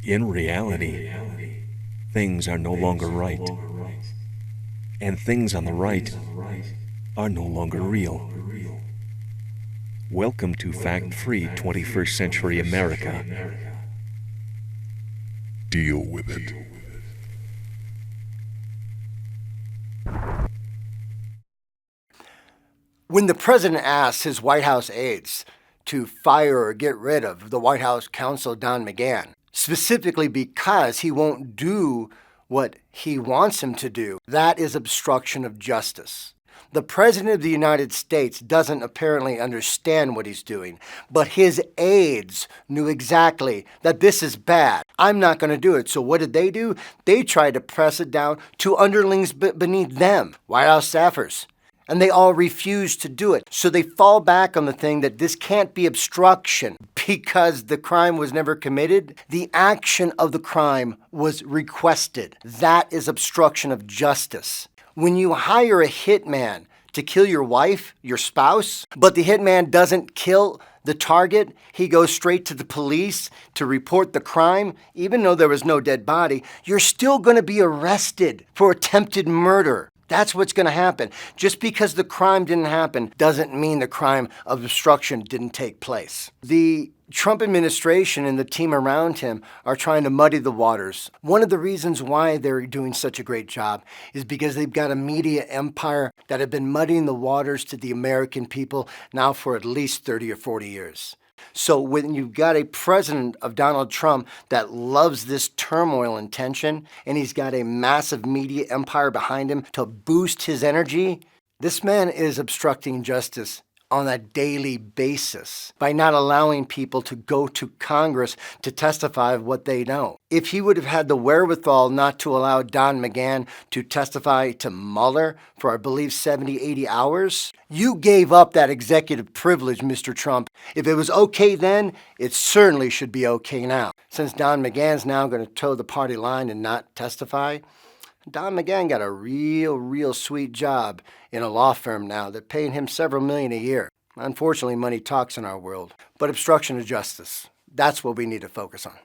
In reality, things are no longer right, and things on the right are no longer real. Welcome to fact-free 21st century America. Deal with it. When the president asks his White House aides to fire or get rid of the White House counsel Don McGahn, specifically because he won't do what he wants him to do, that is obstruction of justice. The President of the United States doesn't apparently understand what he's doing, but his aides knew exactly that this is bad. I'm not going to do it. So what did they do? They tried to press it down to underlings beneath them, White House staffers. And they all refuse to do it. So they fall back on the thing that this can't be obstruction because the crime was never committed. The action of the crime was requested. That is obstruction of justice. When you hire a hitman to kill your wife, your spouse, but the hitman doesn't kill the target, he goes straight to the police to report the crime, even though there was no dead body, you're still going to be arrested for attempted murder. That's what's going to happen. Just because the crime didn't happen doesn't mean the crime of obstruction didn't take place. The Trump administration and the team around him are trying to muddy the waters. One of the reasons why they're doing such a great job is because they've got a media empire that have been muddying the waters to the American people now for at least 30 or 40 years. So when you've got a president of Donald Trump that loves this turmoil and tension, and he's got a massive media empire behind him to boost his energy, this man is obstructing justice on a daily basis by not allowing people to go to Congress to testify of what they know. If he would have had the wherewithal not to allow Don McGahn to testify to Mueller for, I believe, 70, 80 hours, you gave up that executive privilege, Mr. Trump. If it was okay then, it certainly should be okay now. Since Don McGahn's now going to toe the party line and not testify, Don McGahn got a real sweet job in a law firm now that's paying him several million a year. Unfortunately, money talks in our world. But obstruction of justice, that's what we need to focus on.